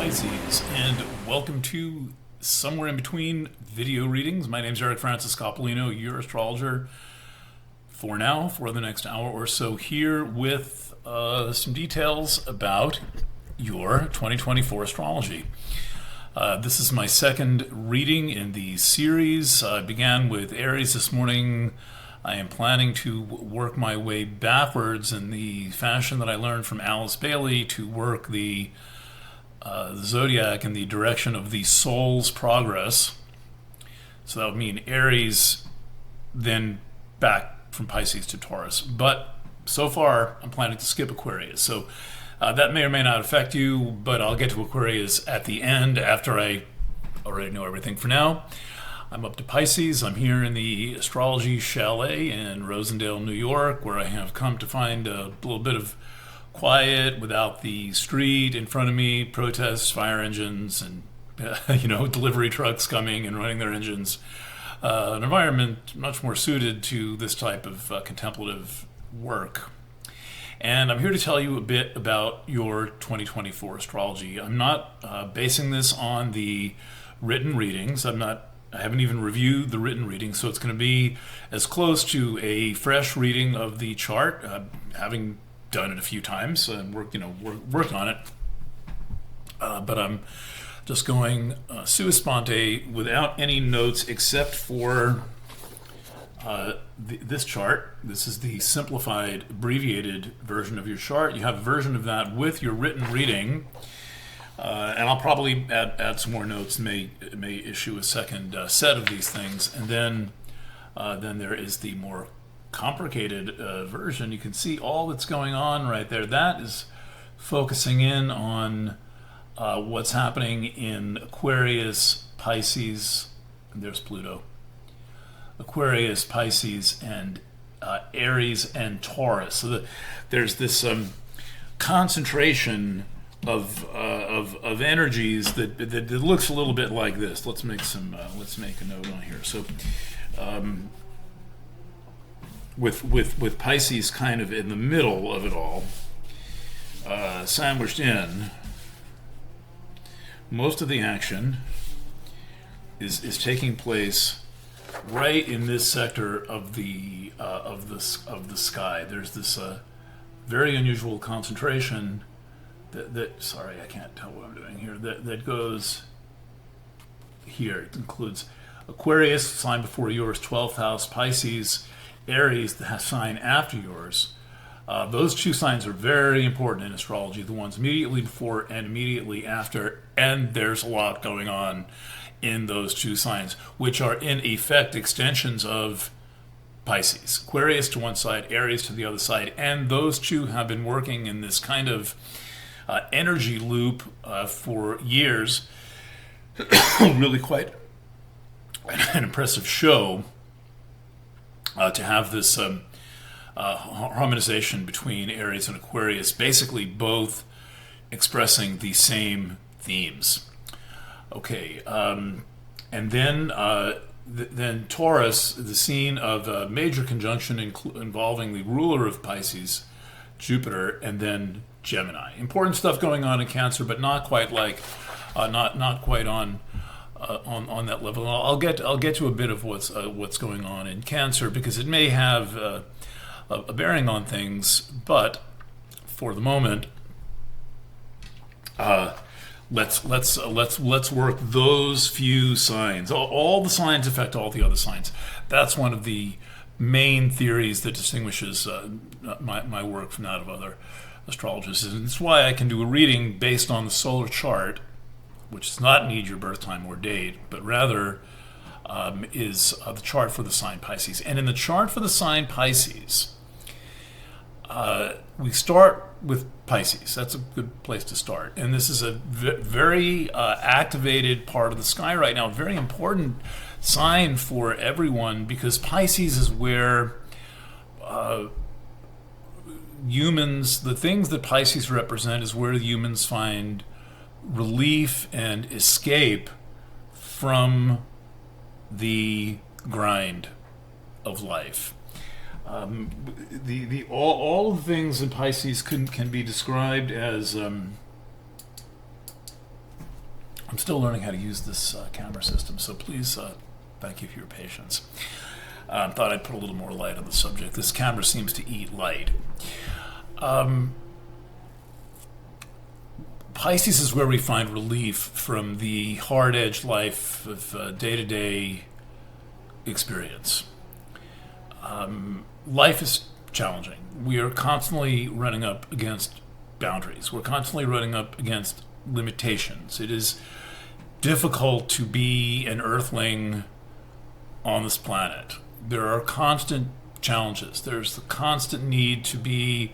Pisces, and welcome to Somewhere in Between Video Readings. My name is Eric Francis Coppolino, your astrologer for now, for the next hour or so, here with some details about your 2024 astrology. This is my second reading in the series. I began with Aries this morning. I am planning to work my way backwards in the fashion that I learned from Alice Bailey to work the zodiac in the direction of the soul's progress. So that would mean Aries, then back from Pisces to Taurus. But so far, I'm planning to skip Aquarius. So that may or may not affect you, but I'll get to Aquarius at the end after I already know everything. For now, I'm up to Pisces. I'm here in the Astrology Chalet in Rosendale, New York, where I have come to find a little bit of quiet without the street in front of me, protests, fire engines, and delivery trucks coming and running their engines. An environment much more suited to this type of contemplative work. And I'm here to tell you a bit about your 2024 astrology. I'm not basing this on the written readings. I haven't even reviewed the written readings, so it's going to be as close to a fresh reading of the chart, having done it a few times and worked on it. But I'm just going sua sponte without any notes except for this chart. This is the simplified, abbreviated version of your chart. You have a version of that with your written reading. And I'll probably add some more notes, may issue a second set of these things. And then there is the more complicated version. You can see all that's going on right there. That is focusing in on what's happening in Aquarius, Pisces, and there's Pluto. Aquarius, Pisces, and Aries and Taurus. So there's this concentration of energies that looks a little bit like this. Let's make a note on here. So with Pisces kind of in the middle of it all, sandwiched in, most of the action is taking place right in this sector of the sky. There's this very unusual concentration that sorry, I can't tell what I'm doing here. That goes here. It includes Aquarius, sign before yours, 12th house, Pisces, Aries, the sign after yours. Those two signs are very important in astrology, the ones immediately before and immediately after, and there's a lot going on in those two signs, which are in effect extensions of Pisces. Aquarius to one side, Aries to the other side, and those two have been working in this kind of energy loop for years. Really quite an impressive show to have this harmonization between Aries and Aquarius, basically both expressing the same themes. Okay, and then Taurus, the scene of a major conjunction involving the ruler of Pisces, Jupiter, and then Gemini. Important stuff going on in Cancer, but not quite like, not quite on that level. I'll get to a bit of what's going on in Cancer because it may have a bearing on things, but for the moment, let's work those few signs. All the signs affect all the other signs. That's one of the main theories that distinguishes my work from that of other astrologers, and it's why I can do a reading based on the solar chart, which does not need your birth time or date, but rather is the chart for the sign Pisces. And in the chart for the sign Pisces, we start with Pisces. That's a good place to start. And this is a very activated part of the sky right now, a very important sign for everyone, because Pisces is where humans, the things that Pisces represent is where the humans find relief and escape from the grind of life. All of the things in Pisces can be described as I'm still learning how to use this camera system, so please thank you for your patience. Thought I'd put a little more light on the subject. This camera seems to eat light. Pisces is where we find relief from the hard-edged life of day-to-day experience. Life is challenging. We are constantly running up against boundaries. We're constantly running up against limitations. It is difficult to be an earthling on this planet. There are constant challenges. There's the constant need to be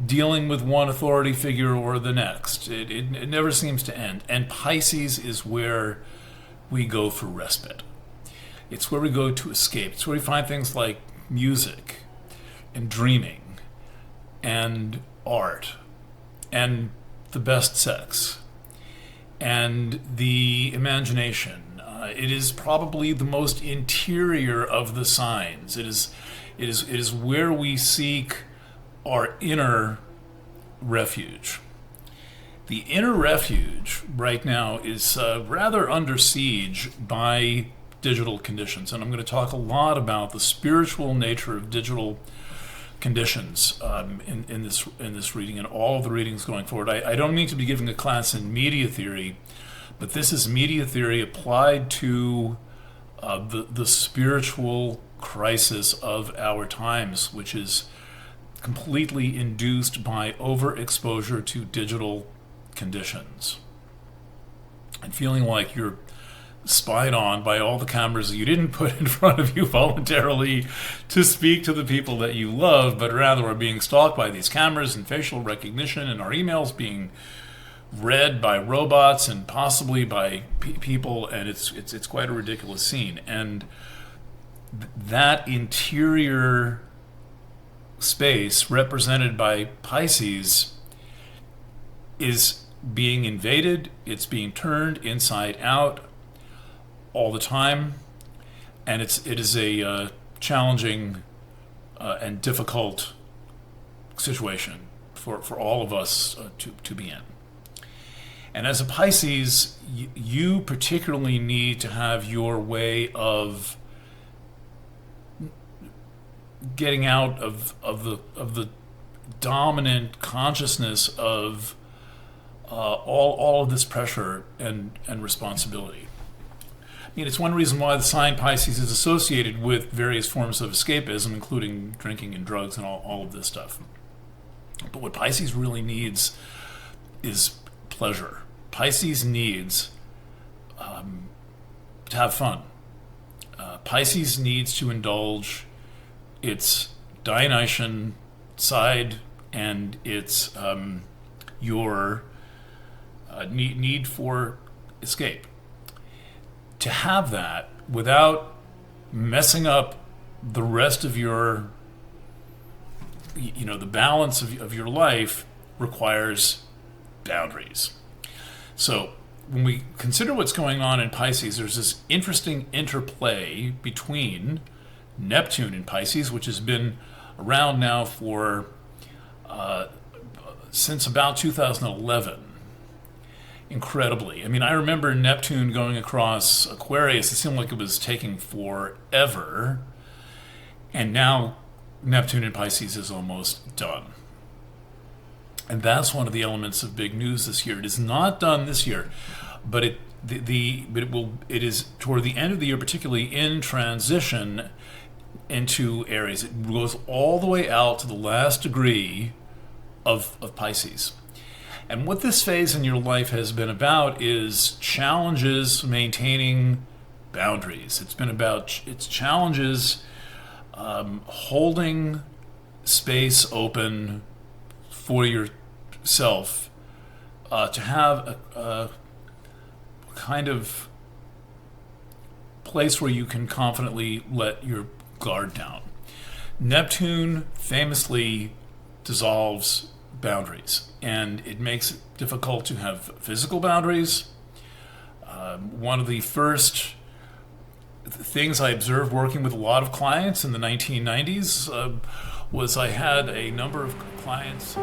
dealing with one authority figure or the next. It never seems to end. And Pisces is where we go for respite. It's where we go to escape. It's where we find things like music and dreaming and art and the best sex and the imagination. It is probably the most interior of the signs. It is where we seek our inner refuge. The inner refuge right now is rather under siege by digital conditions, and I'm going to talk a lot about the spiritual nature of digital conditions in this reading and all of the readings going forward. I don't mean to be giving a class in media theory, but this is media theory applied to the spiritual crisis of our times, which is completely induced by overexposure to digital conditions and feeling like you're spied on by all the cameras you didn't put in front of you voluntarily to speak to the people that you love, but rather are being stalked by these cameras and facial recognition, and our emails being read by robots and possibly by people, and it's quite a ridiculous scene. And that interior space represented by Pisces is being invaded. It's being turned inside out all the time, and it is a challenging and difficult situation for all of us to be in. And as a Pisces, you particularly need to have your way of getting out of the dominant consciousness of all of this pressure and responsibility. I mean, it's one reason why the sign Pisces is associated with various forms of escapism, including drinking and drugs and all of this stuff. But what Pisces really needs is pleasure. Pisces needs to have fun. Pisces needs to indulge its Dionysian side and its your need for escape. To have that without messing up the rest of your, the balance of your life requires boundaries. So when we consider what's going on in Pisces, there's this interesting interplay between Neptune in Pisces, which has been around now for since about 2011. Incredibly. I mean, I remember Neptune going across Aquarius. It seemed like it was taking forever. And now Neptune in Pisces is almost done. And that's one of the elements of big news this year. It is not done this year, but it is toward the end of the year, particularly in transition into Aries. It goes all the way out to the last degree of Pisces. And what this phase in your life has been about is challenges maintaining boundaries. It's challenges holding space open for yourself to have a kind of place where you can confidently let your guard down. Neptune famously dissolves boundaries, and it makes it difficult to have physical boundaries. One of the first things I observed working with a lot of clients in the 1990s was I had a number of clients